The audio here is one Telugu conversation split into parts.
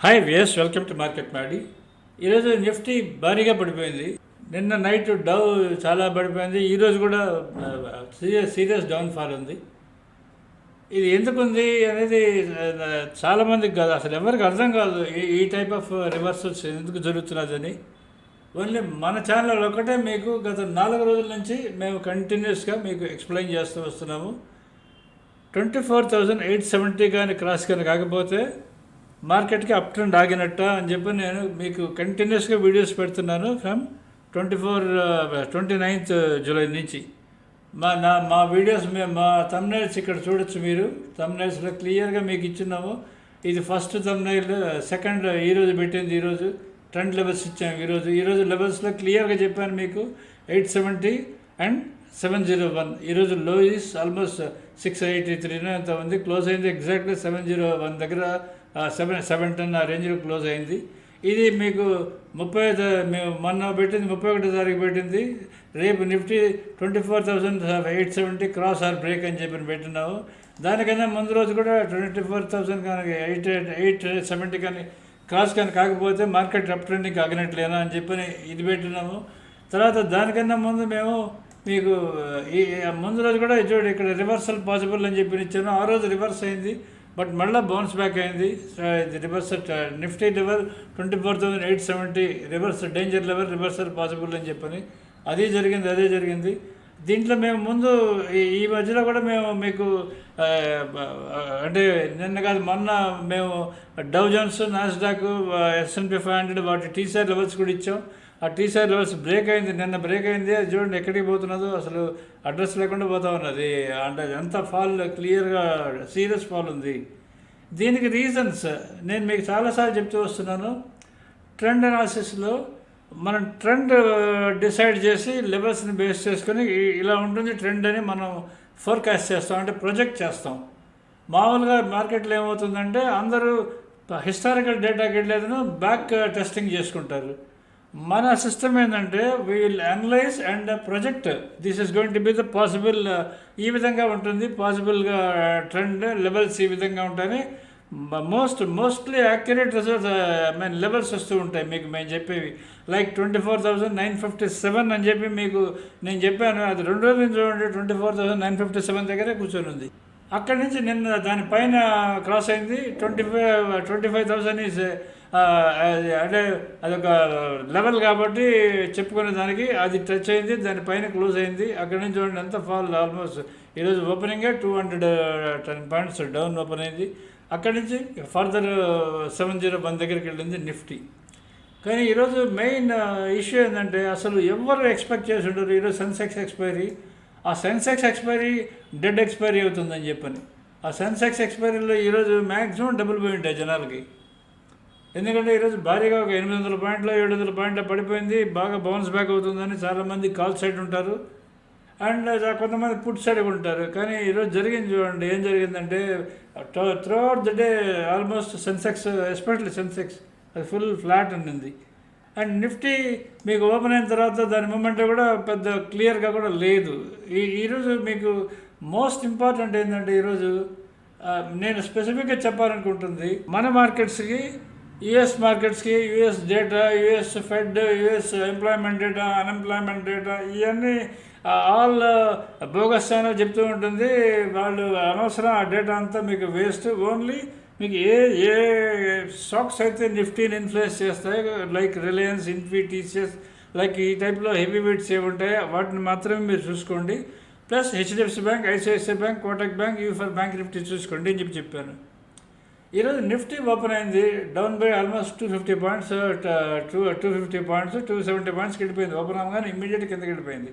హాయ్ వియస్, వెల్కమ్ టు మార్కెట్ మ్యాడీ. ఈరోజు నిఫ్టీ భారీగా పడిపోయింది. నిన్న నైట్ డవ్ చాలా పడిపోయింది. ఈరోజు కూడా సీరియస్ డౌన్ఫాల్ ఉంది. ఇది ఎందుకుంది అనేది చాలామందికి కాదు, అసలు ఎవరికి అర్థం కాదు ఈ టైప్ ఆఫ్ రివర్సల్స్ ఎందుకు జరుగుతున్నదని. ఓన్లీ మన ఛానల్ ఒకటే మీకు గత 4 రోజుల నుంచి మేము కంటిన్యూస్గా మీకు ఎక్స్ప్లెయిన్ చేస్తూ వస్తున్నాము. 24,870 కానీ క్రాస్ కానీ కాకపోతే మార్కెట్కి అప్ ట్రెండ్ ఆగినట్ట అని చెప్పి నేను మీకు కంటిన్యూస్గా వీడియోస్ పెడుతున్నాను ఫ్రమ్ 29th జూలై నుంచి. మా వీడియోస్ మా థంబ్నైల్స్ ఇక్కడ చూడొచ్చు. మీరు థంబ్నైల్స్లో క్లియర్గా మీకు ఇచ్చున్నాము. ఇది ఫస్ట్ థంబ్నైల్, సెకండ్ ఈరోజు పెట్టింది. ఈరోజు ట్రెండ్ లెవెల్స్ ఇచ్చాము. ఈరోజు లెవెల్స్లో క్లియర్గా చెప్పాను మీకు. 870 అండ్ 701. ఈరోజు లో ఈస్ ఆల్మోస్ట్ 683 అంత ఉంది. క్లోజ్ అయింది ఎగ్జాక్ట్లీ 701 దగ్గర, 710 ఆ రేంజ్లో క్లోజ్ అయింది. ఇది మీకు మేము మొన్న పెట్టింది 31వ తారీఖు పెట్టింది. రేపు నిఫ్టీ 24,870 క్రాస్ ఆర్ బ్రేక్ అని చెప్పి పెట్టినాము. దానికన్నా ముందు రోజు కూడా 24,000 కానీ 870 కానీ క్రాస్ కానీ కాకపోతే మార్కెట్ అప్ ట్రెండింగ్ ఆగినట్లేనా అని చెప్పి ఇది పెట్టినాము. తర్వాత దానికన్నా ముందు మేము మీకు ఈ ముందు రోజు కూడా చూడండి, ఇక్కడ రివర్సల్ పాసిబుల్ అని చెప్పి ఇచ్చాను. ఆ రోజు రివర్స్ అయింది, బట్ మళ్ళీ బౌన్స్ బ్యాక్ అయింది. Reverse Nifty level 24,870 reverse danger level, reversal possible అని చెప్పని అదే జరిగింది. దీంట్లో మేము ముందు ఈ మధ్యలో కూడా మేము మీకు అంటే నిన్న కాదు మొన్న మేము డవ్ జోన్స్, నాస్డాక్, S&P 500 వాటి టీసీఆర్ లెవెల్స్ కూడా ఇచ్చాం. ఆ టీసీఆర్ లెవెల్స్ బ్రేక్ అయింది, నిన్న బ్రేక్ అయింది. అది చూడండి ఎక్కడికి పోతున్నదో, అసలు అడ్రస్ లేకుండా పోతా ఉన్నది. అంటే ఎంత ఫాల్, క్లియర్గా సీరియస్ ఫాల్ ఉంది. దీనికి రీజన్స్ నేను మీకు చాలాసార్లు చెప్తూ వస్తున్నాను. ట్రెండ్ అనాలిసిస్లో మనం ట్రెండ్ డిసైడ్ చేసి లెవెల్స్ని బేస్ చేసుకొని ఇలా ఉంటుంది ట్రెండ్ అని మనం ఫోర్కాస్ట్ చేస్తాం, అంటే ప్రొజెక్ట్ చేస్తాం. మామూలుగా మార్కెట్లో ఏమవుతుందంటే అందరూ హిస్టారికల్ డేటాకి వెళ్ళేదను బ్యాక్ టెస్టింగ్ చేసుకుంటారు. మన సిస్టమ్ ఏంటంటే we will analyse and project. This is going to be the possible, ఈ విధంగా ఉంటుంది పాసిబుల్గా ట్రెండ్ లెవెల్స్ ఈ విధంగా ఉంటాయని మోస్ట్లీ యాక్యురేట్ రిజల్ట్స్ లెవెల్స్ వస్తూ ఉంటాయి మీకు మేము చెప్పేవి. లైక్ 24,957 అని చెప్పి మీకు నేను చెప్పాను. అది 2 రోజుల నుంచి చూడండి 24,957 దగ్గరే కూర్చొని ఉంది. అక్కడి నుంచి నిన్న దానిపైన క్రాస్ అయింది. 25,000 ఈజ్ అంటే అదొక లెవెల్ కాబట్టి చెప్పుకునే దానికి అది టచ్ అయింది, దానిపైన క్లోజ్ అయింది. అక్కడి నుంచి చూడండి ఎంత ఫాల్. ఆల్మోస్ట్ ఈరోజు ఓపెనింగే 210 పాయింట్స్ డౌన్ ఓపెన్ అయింది. అక్కడి నుంచి ఫర్దర్ 701 దగ్గరికి వెళ్ళింది నిఫ్టీ. కానీ ఈరోజు మెయిన్ ఇష్యూ ఏంటంటే అసలు ఎవరు ఎక్స్పెక్ట్ చేసి ఉండరు ఈరోజు సెన్సెక్స్ ఎక్స్పైరీ. ఆ సెన్సెక్స్ ఎక్స్పైరీ డెడ్ ఎక్స్పైరీ అవుతుందని చెప్పని ఆ సెన్సెక్స్ ఎక్స్పైరీలో ఈరోజు మ్యాక్సిమం డబుల్ పోయి ఉంటాయి జనాలకి. ఎందుకంటే ఈరోజు భారీగా ఒక 800 పాయింట్లు 700 పాయింట్లు పడిపోయింది. బాగా బౌన్స్ బ్యాక్ అవుతుందని చాలామంది కాల్ సైడ్ ఉంటారు, అండ్ కొంతమంది పుట్ సైడ్ ఉంటారు. కానీ ఈరోజు జరిగింది చూడండి, ఏం జరిగిందంటే through out the day almost Sensex, especially Sensex అది ఫుల్ ఫ్లాట్ ఉండింది. అండ్ నిఫ్టీ మీకు ఓపెన్ అయిన తర్వాత దాని మూమెంట్ కూడా పెద్ద క్లియర్గా కూడా లేదు. ఈరోజు మీకు మోస్ట్ ఇంపార్టెంట్ ఏంటంటే ఈరోజు నేను స్పెసిఫిక్గా చెప్పాలనుకుంటుంది మన మార్కెట్స్కి, యుఎస్ మార్కెట్స్కి, US data, US Fed, US employment data, unemployment data, ఇవన్నీ ఆల్ బోగస్ అని చెప్తూ ఉంటుంది. వాళ్ళు అనవసరం ఆ డేటా అంతా మీకు వేస్ట్. ఓన్లీ మీకు ఏ స్టాక్స్ అయితే నిఫ్టీని ఇన్ఫ్లుయెన్స్ చేస్తాయి, like Reliance, Infy, TCS, like ఈ టైప్లో హెవీ వెయిట్స్ ఏ ఉంటాయో వాటిని మాత్రమే మీరు చూసుకోండి. Plus HDFC bank, ICICI bank, Kotak bank, యూఫర్ బ్యాంక్ నిఫ్టీ చూసుకోండి అని చెప్పాను. ఈరోజు నిఫ్టీ ఓపెన్ అయింది down by almost 250 points, 250 points, 270 పాయింట్స్కి వెళ్ళిపోయింది. ఓపెన్ అవ్వగానే ఇమ్మీడియట్ కిందకి వెళ్ళిపోయింది.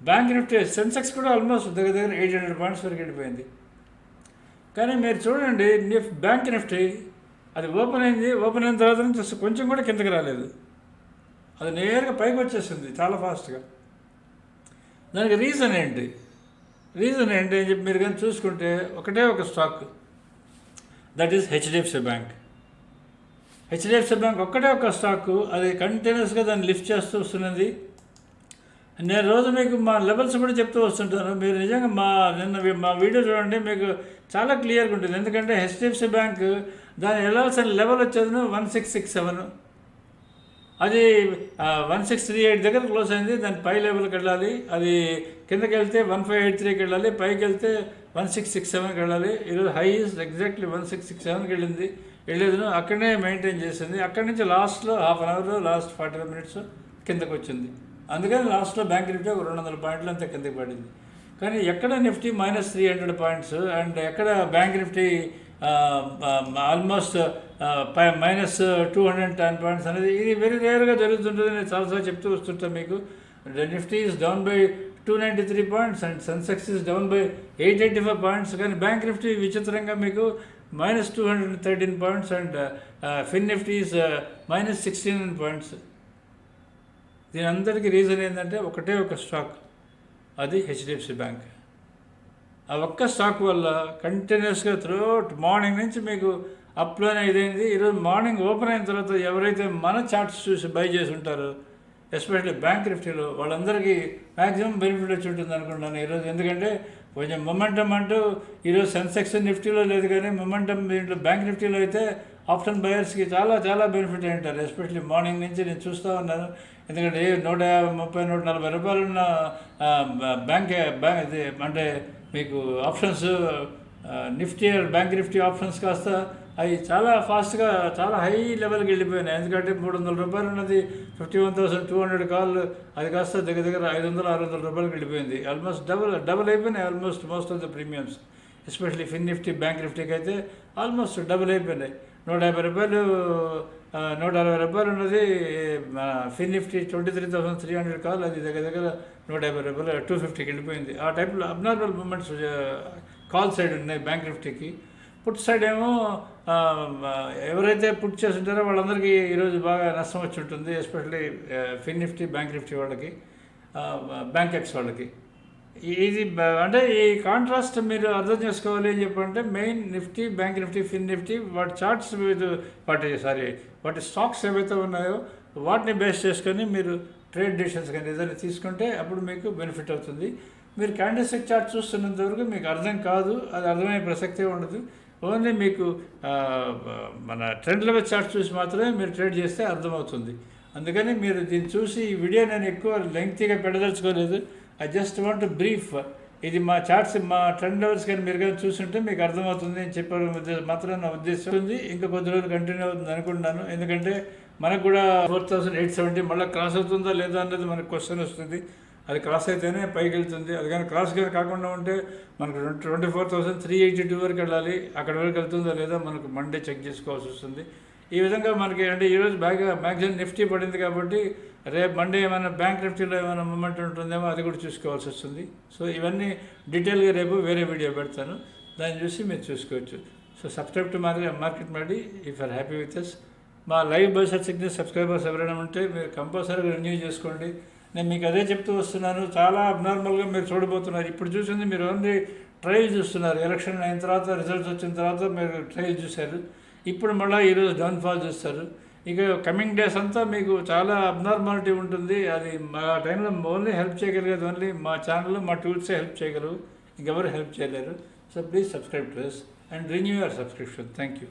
బ్యాంక్ నిఫ్టీ, సెన్సెక్స్ కూడా ఆల్మోస్ట్ దగ్గర 800 పాయింట్స్ వరకు వెళ్ళిపోయింది. కానీ మీరు చూడండి బ్యాంక్ నిఫ్టీ అది ఓపెన్ అయింది, ఓపెన్ అయిన తర్వాత నుంచి కొంచెం కూడా కిందకి రాలేదు. అది నేరుగా పైకి వచ్చేసింది చాలా ఫాస్ట్గా. దానికి రీజన్ ఏంటి అని చెప్పి మీరు కానీ చూసుకుంటే ఒకటే ఒక stock, that is HDFC bank. HDFC bank ఒక్కటే ఒక స్టాకు, అది కంటిన్యూస్గా దాన్ని లిఫ్ట్ చేస్తూ వస్తున్నది. నేను రోజు మీకు మా లెవెల్స్ కూడా చెప్తూ వస్తుంటాను. మీరు నిజంగా మా వీడియో చూడండి, మీకు చాలా క్లియర్గా ఉంటుంది. ఎందుకంటే హెచ్డిఎఫ్సి బ్యాంక్ దాని వెళ్ళాల్సిన లెవెల్ వచ్చేది 1667, అది 1638 దగ్గర క్లోజ్ అయింది. దాని పై లెవెల్కి వెళ్ళాలి, అది కిందకి వెళ్తే 1583కి వెళ్ళాలి, పైకి వెళ్తే 1667కి వెళ్ళాలి. ఈరోజు హై ఎగ్జాక్ట్లీ 1667కి వెళ్ళేది అక్కడనే మెయింటైన్ చేసింది. అక్కడి నుంచి లాస్ట్లో half an hour, last 45 minutes కిందకు వచ్చింది. అందుకని లాస్ట్లో బ్యాంక్ నిఫ్టీ ఒక 200 పాయింట్లు అంతే కిందకి పడింది. కానీ ఎక్కడ నిఫ్టీ -300 పాయింట్స్ అండ్ ఎక్కడ బ్యాంక్ నిఫ్టీ ఆల్మోస్ట్ -210 పాయింట్స్ అనేది ఇది వెరీ రేర్గా జరుగుతుంటుంది. నేను చాలాసార్లు చెప్తూ వస్తుంటాను మీకు. Nifty is down by 293 points and Sensex is down by 885 points. కానీ బ్యాంక్ నిఫ్టీ విచిత్రంగా మీకు -213 points and Fin Nifty is -16 points. దీని అందరికీ రీజన్ ఏంటంటే ఒకటే ఒక స్టాక్, అది హెచ్డిఎఫ్సి బ్యాంక్. ఆ ఒక్క స్టాక్ వల్ల కంటిన్యూస్గా త్రూఅవుట్ మార్నింగ్ నుంచి మీకు అప్లోనే ఇదైంది. ఈరోజు మార్నింగ్ ఓపెన్ అయిన తర్వాత ఎవరైతే మన చార్ట్స్ చూసి బై చేసి ఉంటారో, ఎస్పెషల్లీ బ్యాంక్ నిఫ్టీలో, వాళ్ళందరికీ మ్యాక్సిమం బెనిఫిట్ వచ్చి ఉంటుంది అనుకుంటున్నాను ఈరోజు. ఎందుకంటే కొంచెం మొమెంటం అంటూ ఈరోజు సెన్సెక్స్ నిఫ్టీలో లేదు, కానీ మొమెంటం దీంట్లో బ్యాంక్ నిఫ్టీలో అయితే ఆప్షన్ బయర్స్కి చాలా చాలా బెనిఫిట్ అయి ఉంటారు. ఎస్పెషల్లీ మార్నింగ్ నుంచి నేను చూస్తూ ఉన్నాను. ఎందుకంటే 130, 140 రూపాయలు ఉన్న బ్యాంక్ ఇది అంటే మీకు options Nifty bank Nifty options కాస్త అవి చాలా ఫాస్ట్గా చాలా హై లెవెల్కి వెళ్ళిపోయినాయి. ఎందుకంటే 300 రూపాయలు ఉన్నది 51,200 కాల్, అది కాస్త దగ్గర 500-600 రూపాయలకి వెళ్ళిపోయింది. ఆల్మోస్ట్ డబుల్ అయిపోయినాయి almost most of the premiums. Especially Fin Nifty bank నిఫ్టీకి అయితే ఆల్మోస్ట్ డబుల్ అయిపోయినాయి. 150 రూపాయలు 160 రూపాయలు ఉన్నది ఫిన్ నిఫ్టీ 23,300 కాల్, అది దగ్గర 150 రూపాయలు 250కి వెళ్ళిపోయింది. ఆ టైప్లో అబ్నార్మల్ మూమెంట్స్ కాల్ సైడ్ ఉన్నాయి బ్యాంక్ నిఫ్టీకి. పుట్ సైడ్ ఏమో ఎవరైతే పుట్ చేసి ఉంటారో వాళ్ళందరికీ ఈరోజు బాగా నష్టం వచ్చి ఉంటుంది. Especially Fin Nifty bank Nifty వాళ్ళకి, బ్యాంక్ ఎక్స్ వాళ్ళకి. ఇది అంటే ఈ కాంట్రాస్ట్ మీరు అర్థం చేసుకోవాలి అని చెప్పంటే, మెయిన్ నిఫ్టీ బ్యాంక్ నిఫ్టీ ఫిన్ నిఫ్టీ వాటి చార్ట్స్ వాటి స్టాక్స్ ఏవైతే ఉన్నాయో వాటిని బేస్ చేసుకొని మీరు ట్రేడ్ డిసిషన్స్ కానీ ఏదైనా తీసుకుంటే అప్పుడు మీకు బెనిఫిట్ అవుతుంది. మీరు క్యాండిల్స్టిక్ చార్ట్ చూస్తున్నంత వరకు మీకు అర్థం కాదు, అది అర్థమయ్యే ప్రసక్తే ఉండదు. ఓన్లీ మీకు మన ట్రెండ్ లెవెల్ చార్ట్ చూసి మాత్రమే మీరు ట్రేడ్ చేస్తే అర్థమవుతుంది. అందుకని మీరు దీన్ని చూసి ఈ వీడియో నేను ఎక్కువ లెంగ్తీగా పెట్టదలుచుకోలేదు. I just want to brief. ఇది మా చార్ట్స్, మా ట్రెండ్ లెవెల్స్ కానీ మీరు కానీ చూస్తుంటే మీకు అర్థమవుతుంది అని చెప్పడం మాత్రం నా ఉద్దేశం ఉంది. ఇంకా కొద్ది రోజులు కంటిన్యూ అవుతుంది అనుకుంటున్నాను. ఎందుకంటే మనకు కూడా 4,870 మళ్ళీ క్రాస్ అవుతుందా లేదా అన్నది మనకు క్వశ్చన్ వస్తుంది. అది క్రాస్ అయితేనే పైకి వెళ్తుంది. అది కానీ క్రాస్ కానీ కాకుండా ఉంటే మనకు 24,382 వరకు వెళ్ళాలి. అక్కడి వరకు వెళ్తుందో లేదో మనకు మండే చెక్ చేసుకోవాల్సి వస్తుంది. ఈ విధంగా మనకి అంటే ఈరోజు మ్యాక్సిమం నిఫ్టీ పడింది కాబట్టి రేపు మండే ఏమైనా బ్యాంక్ నిఫ్టీలో ఏమైనా మూమెంట్ ఉంటుందేమో అది కూడా చూసుకోవాల్సి వస్తుంది. సో ఇవన్నీ డీటెయిల్గా రేపు వేరే వీడియో పెడతాను, దాన్ని చూసి మీరు చూసుకోవచ్చు. సో సబ్స్క్రైబ్ టు మార్కెట్ మాడి if are happy with us. మా లైవ్ బజార్ సిగ్నల్ సబ్స్క్రైబర్స్ ఎవరైనా ఉంటే మీరు కంపల్సరీగా రెన్యూ చేసుకోండి. నేను మీకు అదే చెప్తూ వస్తున్నాను. చాలా అబ్నార్మల్గా మీరు చూడబోతున్నారు. ఇప్పుడు చూసింది మీరు ఓన్లీ ట్రయల్ చూస్తున్నారు. ఎలక్షన్ అయిన తర్వాత రిజల్ట్స్ వచ్చిన తర్వాత మీరు ట్రయల్ చూశారు. ఇప్పుడు మళ్ళీ ఈరోజు డౌన్ఫాల్ చూస్తారు. ఇక కమింగ్ డేస్ అంతా మీకు చాలా అబ్నార్మాలిటీ ఉంటుంది. అది మా టైంలో ఓన్లీ హెల్ప్ చేయగలిగేది ఓన్లీ మా ఛానల్లో మా టూల్సే హెల్ప్ చేయగలరు, ఇంకెవరు హెల్ప్ చేయలేరు. So please subscribe to us and renew your subscription. Thank you.